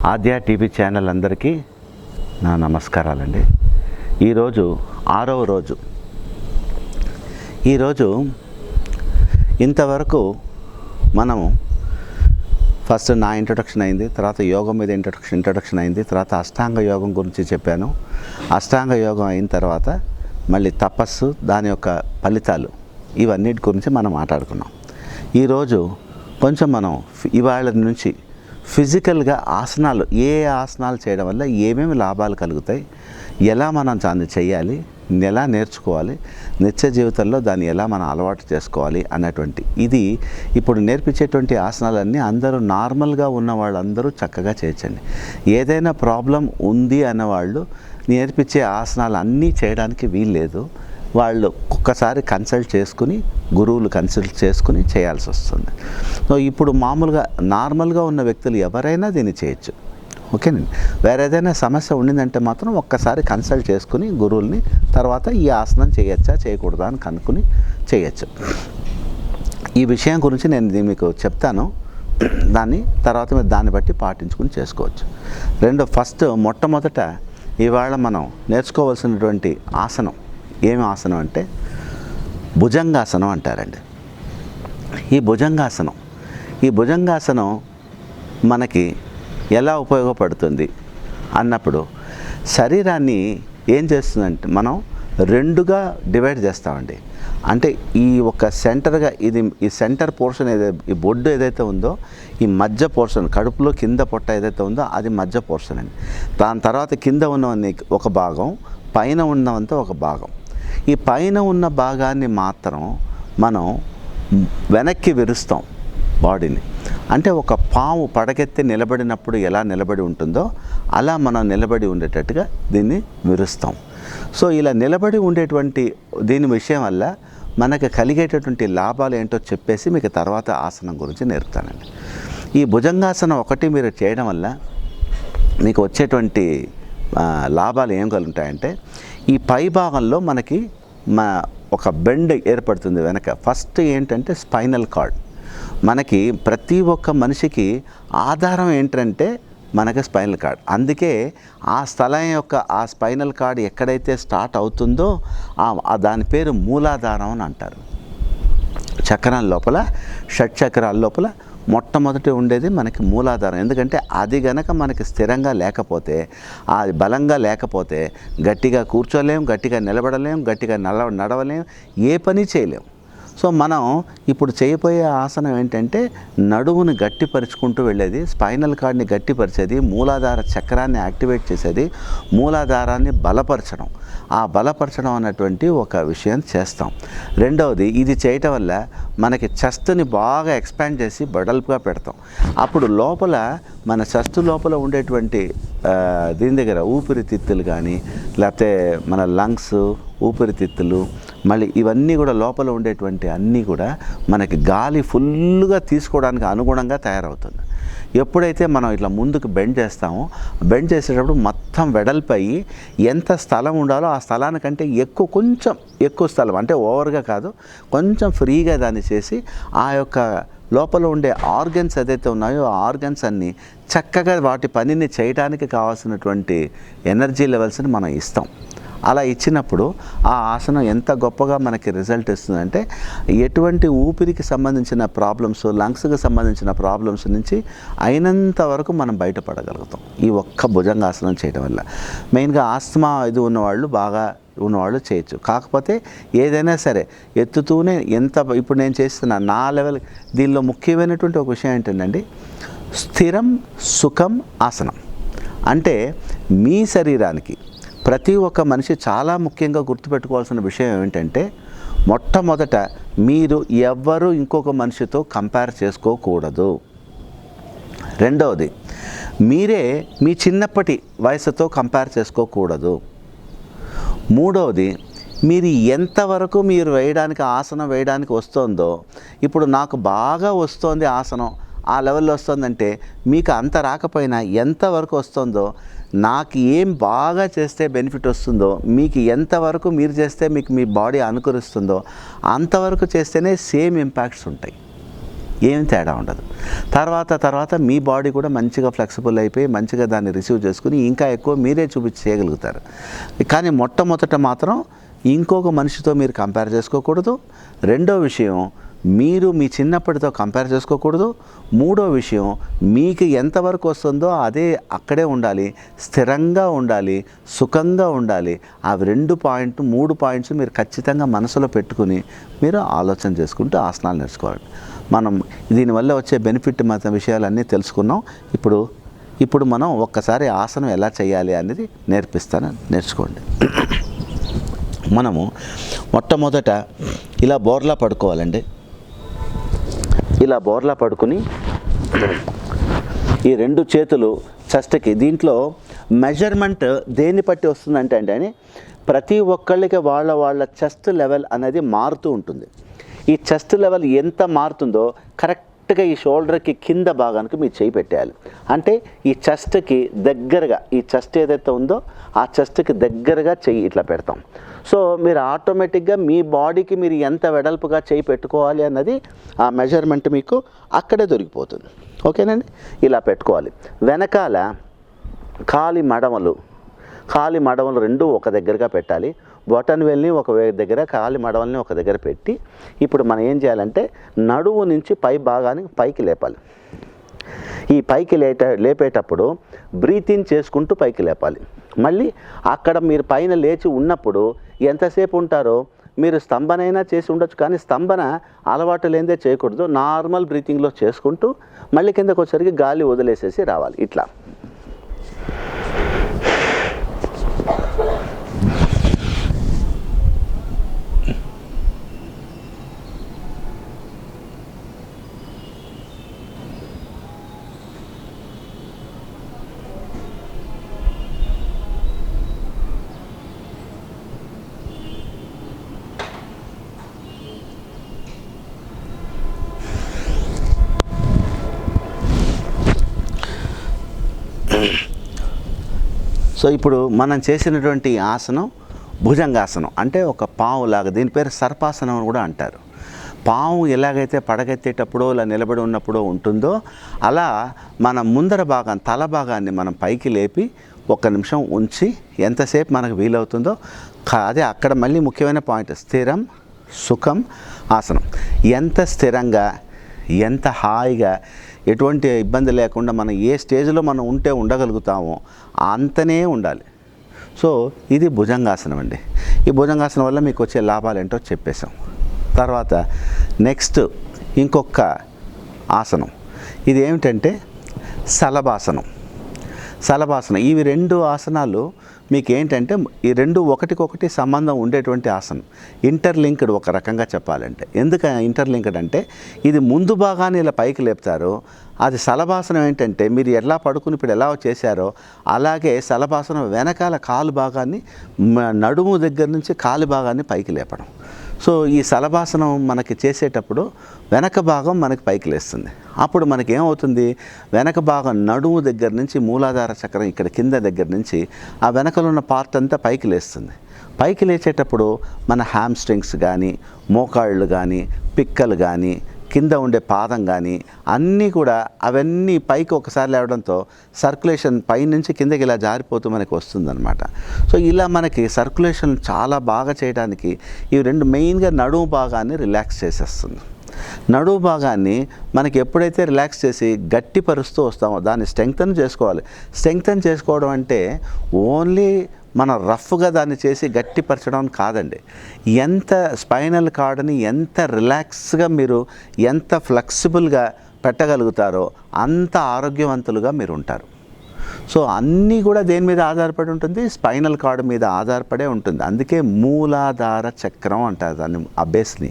ఆద్య TV channel అందరికీ నా నమస్కారాలండి. ఈరోజు 6వ రోజు. ఈరోజు ఇంతవరకు మనము ఫస్ట్ నా ఇంట్రొడక్షన్ అయింది, తర్వాత యోగం మీద ఇంట్రొడక్షన్ అయింది, తర్వాత అష్టాంగ యోగం గురించి చెప్పాను. అష్టాంగ యోగం అయిన తర్వాత మళ్ళీ తపస్సు, దాని యొక్క ఫలితాలు, ఇవన్నిటి గురించి మనం మాట్లాడుకున్నాం. ఈరోజు కొంచెం మనం ఇవాళ నుంచి ఫిజికల్గా ఆసనాలు, ఏ ఆసనాలు చేయడం వల్ల ఏమేమి లాభాలు కలుగుతాయి, ఎలా మనం దాన్ని చేయాలి, ఎలా నేర్చుకోవాలి, నిత్య జీవితంలో దాన్ని ఎలా మనం అలవాటు చేసుకోవాలి అన్నటువంటి ఇది ఇప్పుడు నేర్పించేటువంటి ఆసనాలన్నీ అందరూ నార్మల్గా ఉన్న వాళ్ళందరూ చక్కగా చేయొచ్చండి. ఏదైనా ప్రాబ్లం ఉంది అన్నవాళ్ళు నేర్పించే ఆసనాలు అన్నీ చేయడానికి వీల్లేదు. వాళ్ళు ఒక్కసారి కన్సల్ట్ చేసుకుని, గురువులు కన్సల్ట్ చేసుకుని చేయాల్సి వస్తుంది. సో ఇప్పుడు మామూలుగా నార్మల్గా ఉన్న వ్యక్తులు ఎవరైనా దీన్ని చేయొచ్చు. ఓకేనండి. వేరే ఏదైనా సమస్య ఉండిందంటే మాత్రం ఒక్కసారి కన్సల్ట్ చేసుకుని గురువుల్ని, తర్వాత ఈ ఆసనం చేయొచ్చా చేయకూడదా అని కనుక్కొని చేయొచ్చు. ఈ విషయం గురించి నేను మీకు చెప్తాను. దాన్ని తర్వాత మీరు దాన్ని బట్టి పాటించుకుని చేసుకోవచ్చు. ఫస్ట్ మొట్టమొదట ఇవాళ మనం నేర్చుకోవాల్సినటువంటి ఆసనం ఏమి ఆసనం అంటే భుజంగాసనం అంటారండి. ఈ భుజంగాసనం మనకి ఎలా ఉపయోగపడుతుంది అన్నప్పుడు, శరీరాన్ని ఏం చేస్తుందంటే మనం రెండుగా డివైడ్ చేస్తామండి. అంటే ఈ ఒక సెంటర్గా ఈ సెంటర్ పోర్షన్ ఈ బొడ్డు ఏదైతే ఉందో, ఈ మధ్య పోర్షన్, కడుపులో కింద పొట్ట ఏదైతే ఉందో అది మధ్య పోర్షన్ అండి. దాని తర్వాత కింద ఉన్నవన్నీ ఒక భాగం, పైన ఉన్నవంతా ఒక భాగం. ఈ పైన ఉన్న భాగాన్ని మాత్రం మనం వెనక్కి విరుస్తాం బాడీని. అంటే ఒక పాము పడకెత్తి నిలబడినప్పుడు ఎలా నిలబడి ఉంటుందో అలా మనం నిలబడి ఉండేటట్టుగా దీన్ని విరుస్తాం. సో ఇలా నిలబడి ఉండేటువంటి దీని విషయం వల్ల మనకు కలిగేటటువంటి లాభాలు ఏంటో చెప్పేసి మీకు తర్వాత ఆసనం గురించి నేర్పుతానండి. ఈ భుజంగాసనం ఒకటి మీరు చేయడం వల్ల మీకు వచ్చేటువంటి లాభాలు ఏం కలుగుతాయంటే, ఈ పై భాగంలో మనకి ఒక బెండ్ ఏర్పడుతుంది వెనక. ఫస్ట్ ఏంటంటే స్పైనల్ కార్డ్. మనకి ప్రతి ఒక్క మనిషికి ఆధారం ఏంటంటే మనకి స్పైనల్ కార్డ్. అందుకే ఆ స్థలం యొక్క ఆ స్పైనల్ కార్డ్ ఎక్కడైతే స్టార్ట్ అవుతుందో దాని పేరు మూలాధారం అని అంటారు. చక్రాల లోపల, షట్చక్రాల లోపల మొట్టమొదటి ఉండేది మనకి మూలాధారం. ఎందుకంటే అది గనక మనకి స్థిరంగా లేకపోతే, అది బలంగా లేకపోతే గట్టిగా కూర్చోలేం, గట్టిగా నిలబడలేం, గట్టిగా నడవలేం, ఏ పని చేయలేం. సో మనం ఇప్పుడు చేయబోయే ఆసనం ఏంటంటే నడువుని గట్టిపరుచుకుంటూ వెళ్ళేది, స్పైనల్ కార్డ్ని గట్టిపరిచేది, మూలాధార చక్రాన్ని యాక్టివేట్ చేసేది, మూలాధారాన్ని బలపరచడం. ఆ బలపరచడం అన్నటువంటి ఒక విషయం చేస్తాం. రెండవది, ఇది చేయటం వల్ల మనకి చెస్ట్ని బాగా ఎక్స్పాండ్ చేసి బడల్పుగా పెడతాం. అప్పుడు లోపల మన చెస్ట్ లోపల ఉండేటువంటి దీని దగ్గర ఊపిరితిత్తులు కానీ, లేకపోతే మన లంగ్స్, ఊపిరితిత్తులు, మళ్ళీ ఇవన్నీ కూడా లోపల ఉండేటువంటి అన్నీ కూడా మనకి గాలి ఫుల్గా తీసుకోవడానికి అనుగుణంగా తయారవుతుంది. ఎప్పుడైతే మనం ఇట్లా ముందుకు బెండ్ చేస్తామో, బెండ్ చేసేటప్పుడు మొత్తం వెడల్పై ఎంత స్థలం ఉండాలో ఆ స్థలానికంటే కొంచెం ఎక్కువ స్థలం, అంటే ఓవర్గా కాదు, కొంచెం ఫ్రీగా దాన్ని చేసి ఆ యొక్క లోపల ఉండే ఆర్గన్స్ ఏదైతే ఉన్నాయో ఆ ఆర్గన్స్ అన్నీ చక్కగా వాటి పనిని చేయడానికి కావాల్సినటువంటి ఎనర్జీ లెవెల్స్ని మనం ఇస్తాం. అలా ఇచ్చినప్పుడు ఆ ఆసనం ఎంత గొప్పగా మనకి రిజల్ట్ ఇస్తుందంటే, ఎటువంటి ఊపిరికి సంబంధించిన ప్రాబ్లమ్స్, లంగ్స్కి సంబంధించిన ప్రాబ్లమ్స్ నుంచి అయినంత వరకు మనం బయటపడగలుగుతాం ఈ ఒక్క భుజంగాసనం చేయడం వల్ల. మెయిన్గా ఆస్తమా ఇది ఉన్నవాళ్ళు చేయొచ్చు. కాకపోతే ఏదైనా సరే ఎత్తుతూనే ఇప్పుడు నేను చేస్తున్నా నా లెవెల్. దీనిలో ముఖ్యమైనటువంటి ఒక విషయం ఏంటంటే స్థిరం సుఖం ఆసనం. అంటే మీ శరీరానికి ప్రతి ఒక్క మనిషి చాలా ముఖ్యంగా గుర్తుపెట్టుకోవాల్సిన విషయం ఏమిటంటే, మొట్టమొదట మీరు ఎవ్వరూ ఇంకొక మనిషితో కంపేర్ చేసుకోకూడదు. రెండవది, మీరే మీ చిన్నప్పటి వయసుతో కంపేర్ చేసుకోకూడదు. మూడవది, మీరు ఎంతవరకు మీరు ఆసనం వేయడానికి వస్తుందో, ఇప్పుడు నాకు బాగా వస్తుంది ఆసనం, ఆ లెవెల్లో వస్తుందంటే మీకు అంత రాకపోయినా ఎంతవరకు వస్తుందో, నాకు ఏం బాగా చేస్తే బెనిఫిట్ వస్తుందో, మీకు ఎంతవరకు మీరు చేస్తే మీకు మీ బాడీ అనుకరిస్తుందో అంతవరకు చేస్తేనే సేమ్ ఇంపాక్ట్స్ ఉంటాయి. ఏం తేడా ఉండదు. తర్వాత మీ బాడీ కూడా మంచిగా ఫ్లెక్సిబుల్ అయిపోయి మంచిగా దాన్ని రిసీవ్ చేసుకుని ఇంకా ఎక్కువ మీరే చేయగలుగుతారు. కానీ మొట్టమొదట మాత్రం ఇంకొక మనిషితో మీరు కంపేర్ చేసుకోకూడదు. రెండో విషయం, మీరు మీ చిన్నప్పటితో కంపేర్ చేసుకోకూడదు. మూడో విషయం, మీకు ఎంతవరకు వస్తుందో అదే అక్కడే ఉండాలి, స్థిరంగా ఉండాలి, సుఖంగా ఉండాలి. ఆ 3 పాయింట్స్ మీరు ఖచ్చితంగా మనసులో పెట్టుకుని మీరు ఆలోచన చేసుకుంటూ ఆసనాలు నేర్చుకోవాలి. మనం దీనివల్ల వచ్చే బెనిఫిట్ విషయాలన్నీ తెలుసుకున్నాం. ఇప్పుడు మనం ఒక్కసారి ఆసనం ఎలా చేయాలి అనేది నేర్చుకోండి. మనము మొట్టమొదట ఇలా బోర్లా పడుకోవాలండి. ఇలా బోర్లా పడుకుని ఈ 2 చేతులు చెస్ట్కి, దీంట్లో మెజర్మెంట్ దేన్ని బట్టి వస్తుందంటే అని ప్రతి ఒక్కళ్ళకి వాళ్ళ చెస్ట్ లెవెల్ అనేది మారుతూ ఉంటుంది. ఈ చెస్ట్ లెవెల్ ఎంత మారుతుందో కరెక్ట్గా ఈ షోల్డర్కి కింద భాగానికి మీరు చేయి పెట్టేయాలి. అంటే ఈ చెస్ట్కి దగ్గరగా, ఈ చెస్ట్ ఏదైతే ఉందో ఆ చెస్ట్కి దగ్గరగా చెయ్యి ఇట్లా పెడతాం. సో మీరు ఆటోమేటిక్గా మీ బాడీకి మీరు ఎంత వెడల్పుగా చేయి పెట్టుకోవాలి అన్నది ఆ మెజర్మెంట్ మీకు అక్కడే దొరికిపోతుంది. ఓకేనండి, ఇలా పెట్టుకోవాలి. వెనకాల కాలి మడమలు 2 ఒక దగ్గరగా పెట్టాలి. బొటన్ వేల్ని ఒక దగ్గర, కాలి మడవల్ని ఒక దగ్గర పెట్టి ఇప్పుడు మనం ఏం చేయాలంటే నడుము నుంచి పై భాగానికి పైకి లేపాలి. ఈ పైకి లేపేటప్పుడు బ్రీత్ ఇన్ చేసుకుంటూ పైకి లేపాలి. మళ్ళీ అక్కడ మీరు పైన లేచి ఉన్నప్పుడు ఎంతసేపు ఉంటారో మీరు స్తంభనైనా చేసి ఉండొచ్చు, కానీ స్తంభన అలవాటు లేనిదే చేయకూడదు. నార్మల్ బ్రీతింగ్లో చేసుకుంటూ మళ్ళీ కిందకు వచ్చేసరికి గాలి వదిలేసేసి రావాలి. ఇట్లా సో ఇప్పుడు మనం చేసినటువంటి ఆసనం భుజంగాసనం, అంటే ఒక పావులాగా, దీని పేరు సర్పాసనం అని కూడా అంటారు. పాము ఎలాగైతే పడగెత్తేటప్పుడో ఇలా నిలబడి ఉన్నప్పుడో ఉంటుందో అలా మన ముందర భాగం, తల భాగాన్ని మనం పైకి లేపి 1 నిమిషం ఉంచి ఎంతసేపు మనకు వీలవుతుందో అదే అక్కడ మళ్ళీ ముఖ్యమైన పాయింట్, స్థిరం సుఖం ఆసనం. ఎంత స్థిరంగా, ఎంత హాయిగా, ఎటువంటి ఇబ్బంది లేకుండా మనం ఏ స్టేజ్లో మనం ఉండగలుగుతామో అంతనే ఉండాలి. సో ఇది భుజంగాసనం అండి. ఈ భుజంగాసనం వల్ల మీకు వచ్చే లాభాలు ఏంటో చెప్పేశాం. తర్వాత నెక్స్ట్ ఇంకొక ఆసనం, ఇది ఏమిటంటే శలభాసనం. ఇవి 2 ఆసనాలు మీకు ఏంటంటే ఈ 2 ఒకటికొకటి సంబంధం ఉండేటువంటి ఆసనం, ఇంటర్లింక్డ్ ఒక రకంగా చెప్పాలంటే. ఎందుకు ఇంటర్లింక్డ్ అంటే ఇది ముందు భాగాన్ని ఇలా పైకి లేపుతారు. అది శలభాసనం ఏంటంటే మీరు ఎలా పడుకుని ఇప్పుడు ఎలా చేశారో అలాగే శలభాసనం వెనకాల కాలు భాగాన్ని, నడుము దగ్గర నుంచి కాలు భాగాన్ని పైకి లేపడం. సో ఈ శలభాసనం మనకి చేసేటప్పుడు వెనక భాగం మనకి పైకి లేస్తుంది. అప్పుడు మనకి ఏమవుతుంది, వెనక భాగం నడుము దగ్గర నుంచి మూలాధార చక్రం ఇక్కడ కింద దగ్గర నుంచి ఆ వెనకలో ఉన్న పార్ట్ అంతా పైకి లేస్తుంది. పైకి లేచేటప్పుడు మన హ్యామ్స్ట్రింగ్స్ కానీ, మోకాళ్ళు కానీ, పిక్కలు కానీ, కింద ఉండే పాదం కానీ అన్నీ కూడా అవన్నీ పైకి ఒకసారి లేవడంతో సర్క్యులేషన్ పైనుంచి కిందకి ఇలా జారిపోతూ మనకి వస్తుందన్నమాట. సో ఇలా మనకి సర్క్యులేషన్ చాలా బాగా చేయడానికి ఇవి 2 మెయిన్గా నడుము భాగాన్ని రిలాక్స్ చేసేస్తుంది. నడుము భాగాన్ని మనకి ఎప్పుడైతే రిలాక్స్ చేసి గట్టిపరుస్తూ వస్తామో దాన్ని స్ట్రెంగ్తన్ చేసుకోవాలి. స్ట్రెంగ్తన్ చేసుకోవడం అంటే ఓన్లీ మనం రఫ్గా దాన్ని చేసి గట్టిపరచడం కాదండి. ఎంత స్పైనల్ కార్డ్ని ఎంత రిలాక్స్గా మీరు ఎంత ఫ్లెక్సిబుల్గా పెట్టగలుగుతారో అంత ఆరోగ్యవంతులుగా మీరు ఉంటారు. సో అన్నీ కూడా దేని మీద ఆధారపడి ఉంటుంది, స్పైనల్ కార్డ్ మీద ఆధారపడే ఉంటుంది. అందుకే మూలాధార చక్రం అంటారు దాన్ని, ఆ బేస్ని.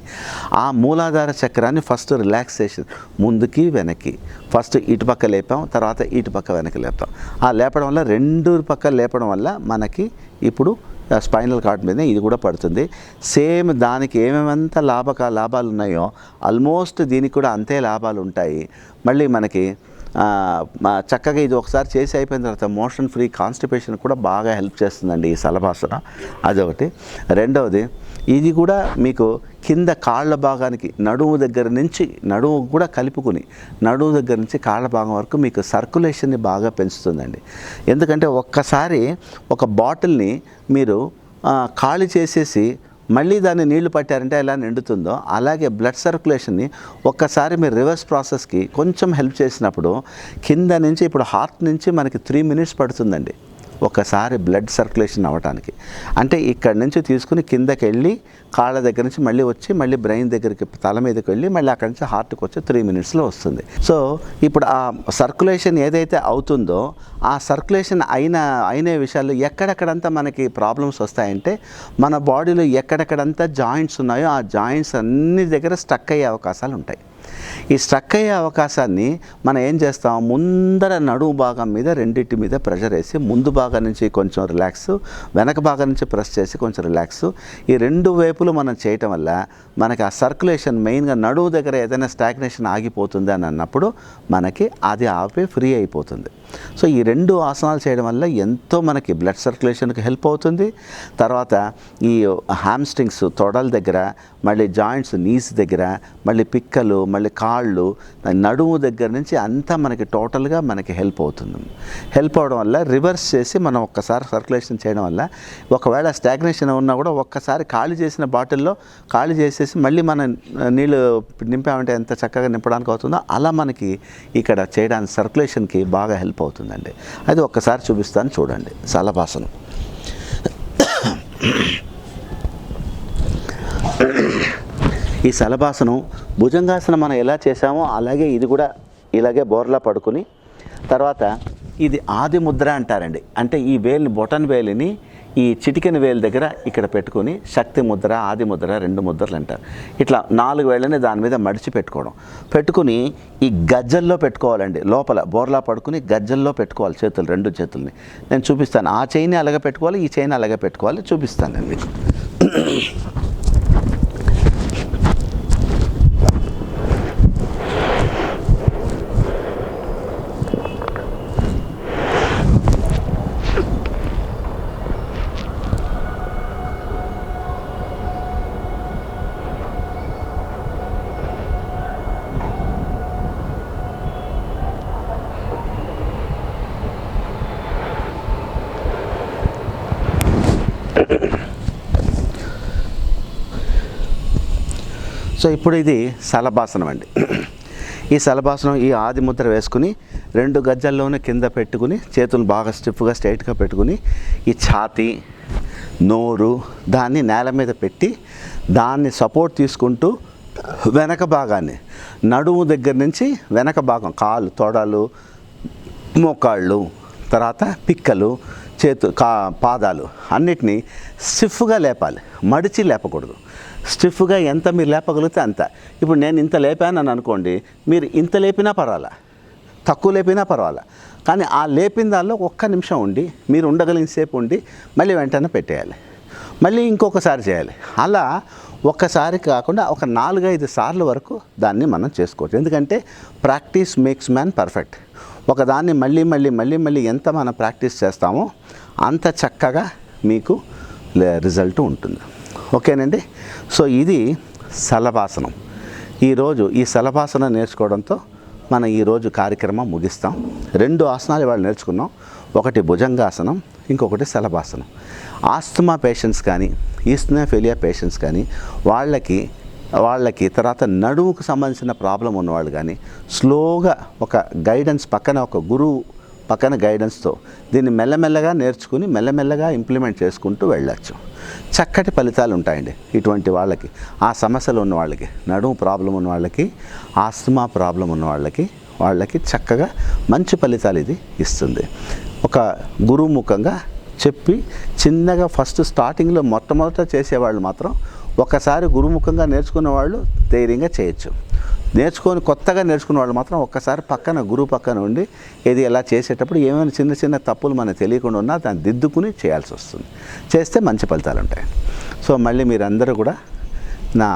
ఆ మూలాధార చక్రాన్ని ఫస్ట్ రిలాక్సేషన్, ముందుకి వెనక్కి, ఫస్ట్ ఇటుపక్క లేపాం, తర్వాత ఇటుపక్క వెనక్కి లేపుతాం. ఆ లేపడం వల్ల 2 పక్క లేపడం వల్ల మనకి ఇప్పుడు స్పైనల్ కార్డ్ మీద ఇది కూడా పడుతుంది. సేమ్ దానికి ఏమేమంత లాభాలు ఉన్నాయో ఆల్మోస్ట్ దీనికి కూడా అంతే లాభాలు ఉంటాయి. మళ్ళీ మనకి చక్కగా ఇది ఒకసారి చేసి అయిపోయిన తర్వాత మోషన్ ఫ్రీ కాన్స్టిపేషన్ కూడా బాగా హెల్ప్ చేస్తుందండి ఈ శలభాసన. అదొకటి. రెండవది ఇది కూడా మీకు కింద కాళ్ళ భాగానికి నడుము దగ్గర నుంచి నడుము కూడా కలుపుకుని నడుము దగ్గర నుంచి కాళ్ళ భాగం వరకు మీకు సర్క్యులేషన్ని బాగా పెంచుతుందండి. ఎందుకంటే ఒక్కసారి ఒక బాటిల్ని మీరు ఖాళీ చేసేసి మళ్ళీ దాన్ని నీళ్లు పట్టారంటే ఎలా నిండుతుందో అలాగే బ్లడ్ సర్క్యులేషన్ని ఒక్కసారి మీరు రివర్స్ ప్రాసెస్కి కొంచెం హెల్ప్ చేసినప్పుడు కింద నుంచి ఇప్పుడు హార్ట్ నుంచి మనకి 3 minutes పడుతుందండి ఒకసారి బ్లడ్ సర్క్యులేషన్ అవ్వటానికి. అంటే ఇక్కడి నుంచి తీసుకుని కిందకి వెళ్ళి కాళ్ళ దగ్గర నుంచి మళ్ళీ వచ్చి మళ్ళీ బ్రెయిన్ దగ్గరికి తల మీదకి వెళ్ళి మళ్ళీ అక్కడి నుంచి హార్ట్కి వచ్చి 3 minutesలో వస్తుంది. సో ఇప్పుడు ఆ సర్క్యులేషన్ ఏదైతే అవుతుందో ఆ సర్క్యులేషన్ అయిన విషయాల్లో ఎక్కడెక్కడంతా మనకి ప్రాబ్లమ్స్ వస్తాయంటే మన బాడీలో ఎక్కడెక్కడంతా జాయింట్స్ ఉన్నాయో ఆ జాయింట్స్ అన్ని దగ్గర స్టక్ అయ్యే అవకాశాలు ఉంటాయి. ఈ స్ట్రక్ అయ్యే అవకాశాన్ని మనం ఏం చేస్తాం, ముందర నడుము భాగం మీద రెండింటి మీద ప్రెషర్ వేసి ముందు భాగం నుంచి కొంచెం రిలాక్స్, వెనక భాగం నుంచి ప్రెస్ చేసి కొంచెం రిలాక్స్, ఈ 2 వైపులు మనం చేయటం వల్ల మనకి ఆ సర్క్యులేషన్ మెయిన్గా నడుము దగ్గర ఏదైనా స్టాగ్నేషన్ ఆగిపోతుంది అని అన్నప్పుడు మనకి అది ఆపి ఫ్రీ అయిపోతుంది. సో ఈ 2 ఆసనాలు చేయడం వల్ల ఎంతో మనకి బ్లడ్ సర్క్యులేషన్కి హెల్ప్ అవుతుంది. తర్వాత ఈ హ్యామ్స్ట్రింగ్స్ తొడల దగ్గర, మళ్ళీ జాయింట్స్ నీస్ దగ్గర, మళ్ళీ పిక్కలు, మళ్ళీ కాళ్ళు, నడుము దగ్గర నుంచి అంతా మనకి టోటల్గా మనకి హెల్ప్ అవుతుంది. హెల్ప్ అవడం వల్ల రివర్స్ చేసి మనం ఒక్కసారి సర్క్యులేషన్ చేయడం వల్ల ఒకవేళ స్టాగ్నేషన్ ఉన్నా కూడా ఒక్కసారి ఖాళీ చేసిన బాటిల్లో ఖాళీ చేసేసి మళ్ళీ మనం నీళ్ళు నింపామంటే ఎంత చక్కగా నింపడానికి అవుతుందో అలా మనకి ఇక్కడ చేయడానికి సర్క్యులేషన్కి బాగా హెల్ప్ అవుతుందండి. అది ఒక్కసారి చూపిస్తాను చూడండి. శలభాసనం. ఈ శలభాసనం భుజంగాసనం మనం ఎలా చేసామో అలాగే ఇది కూడా ఇలాగే బోర్లా పడుకుని, తర్వాత ఇది ఆది ముద్ర అంటారండి. అంటే ఈ వేలిని, బొటన్ వేలిని ఈ చిటికెన వేలు దగ్గర ఇక్కడ పెట్టుకుని శక్తి ముద్ర, ఆది ముద్ర, 2 ముద్రలు అంటారు. ఇట్లా 4 వేళ్ళని దాని మీద మడిచి పెట్టుకుని ఈ గజ్జల్లో పెట్టుకోవాలండి. లోపల బోర్లా పడుకుని గజ్జల్లో పెట్టుకోవాలి చేతులు, 2 చేతుల్ని. నేను చూపిస్తాను. ఆ చేయిని అలాగే పెట్టుకోవాలి, ఈ చేయిని అలాగే పెట్టుకోవాలి. చూపిస్తానండి. సో ఇప్పుడు ఇది శలభాసనం అండి. ఈ శలభాసనం ఈ ఆది ముద్ర వేసుకుని 2 గజ్జల్లోనే కింద పెట్టుకుని చేతులు బాగా స్టిఫ్గా స్ట్రైట్గా పెట్టుకుని ఈ ఛాతీ, నోరు దాన్ని నేల మీద పెట్టి దాన్ని సపోర్ట్ తీసుకుంటూ వెనక భాగాన్ని నడుము దగ్గర నుంచి వెనక భాగం కాళ్ళు, తొడలు, మోకాళ్ళు, తర్వాత పిక్కలు, పాదాలు అన్నిటినీ స్టిఫ్గా లేపాలి. మడిచి లేపకూడదు. స్టిఫ్గా ఎంత మీరు లేపగలిగితే అంత. ఇప్పుడు నేను ఇంత లేపానని అనుకోండి, మీరు ఇంత లేపినా పర్వాలా, తక్కువ లేపినా పర్వాలా, కానీ ఆ లేపిన దానిలో 1 నిమిషం ఉండి మీరు ఉండగలిగిన సేపు ఉండి మళ్ళీ వెంటనే పెట్టేయాలి. మళ్ళీ ఇంకొకసారి చేయాలి. అలా ఒక్కసారి కాకుండా ఒక 4-5 సార్లు వరకు దాన్ని మనం చేసుకోవచ్చు. ఎందుకంటే ప్రాక్టీస్ మేక్స్ మ్యాన్ పర్ఫెక్ట్. ఒకదాన్ని మళ్ళీ ఎంత మనం ప్రాక్టీస్ చేస్తామో అంత చక్కగా మీకు రిజల్ట్ ఉంటుంది. ఓకేనండి. సో ఇది శలభాసనం. ఈరోజు ఈ శలభాసనం నేర్చుకోవడంతో మనం ఈరోజు కార్యక్రమం ముగిస్తాం. 2 ఆసనాలు ఇవాళ నేర్చుకున్నాం. ఒకటి భుజంగాసనం, ఇంకొకటి శలభాసనం. ఆస్తమా పేషెంట్స్ కానీ, ఈస్నోఫిలియా పేషెంట్స్ కానీ వాళ్ళకి తర్వాత నడుముకు సంబంధించిన ప్రాబ్లం ఉన్నవాళ్ళు కానీ స్లోగా ఒక గైడెన్స్ పక్కన, ఒక గురువు పక్కన గైడెన్స్తో దీన్ని మెల్లమెల్లగా నేర్చుకుని మెల్లమెల్లగా ఇంప్లిమెంట్ చేసుకుంటూ వెళ్ళచ్చు. చక్కటి ఫలితాలు ఉంటాయండి ఇటువంటి వాళ్ళకి. ఆ సమస్యలు ఉన్న వాళ్ళకి, నడుము ప్రాబ్లం ఉన్న వాళ్ళకి, ఆస్తమా ప్రాబ్లం ఉన్న వాళ్ళకి చక్కగా మంచి ఫలితాలు ఇది ఇస్తుంది. ఒక గురువు ముఖంగా చెప్పి చిన్నగా ఫస్ట్ స్టార్టింగ్లో మొట్టమొదట చేసేవాళ్ళు మాత్రం ఒకసారి గురుముఖంగా నేర్చుకున్న వాళ్ళు ధైర్యంగా చేయొచ్చు. కొత్తగా నేర్చుకున్న వాళ్ళు మాత్రం ఒక్కసారి పక్కన గురువు పక్కన ఉండి ఇది ఎలా చేసేటప్పుడు ఏమైనా చిన్న తప్పులు మనకు తెలియకుండా ఉన్నా దాన్ని దిద్దుకుని చేయాల్సి వస్తుంది. చేస్తే మంచి ఫలితాలు ఉంటాయి. సో మళ్ళీ మీరందరూ కూడా నా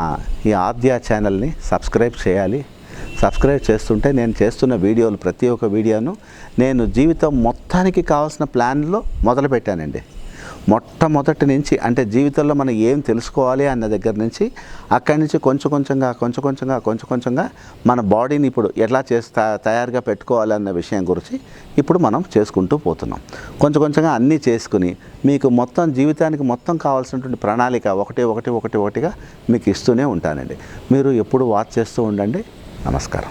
ఈ ఆద్య ఛానల్ని సబ్స్క్రైబ్ చేయాలి. సబ్స్క్రైబ్ చేస్తుంటే నేను చేస్తున్న వీడియోలు ప్రతి ఒక్క వీడియోను నేను జీవితం మొత్తానికి కావాల్సిన ప్లాన్లో మొదలుపెట్టానండి. మొట్టమొదటి నుంచి అంటే జీవితంలో మనం ఏం తెలుసుకోవాలి అన్న దగ్గర నుంచి అక్కడి నుంచి కొంచెం కొంచెంగా మన బాడీని ఇప్పుడు ఎలా తయారుగా పెట్టుకోవాలన్న విషయం గురించి ఇప్పుడు మనం చేసుకుంటూ పోతున్నాం. కొంచెంగా అన్నీ చేసుకుని మీకు మొత్తం జీవితానికి మొత్తం కావాల్సినటువంటి ప్రణాళిక ఒకటిగా మీకు ఇస్తూనే ఉంటానండి. మీరు ఎప్పుడు వాచ్ చేస్తూ ఉండండి. నమస్కారం.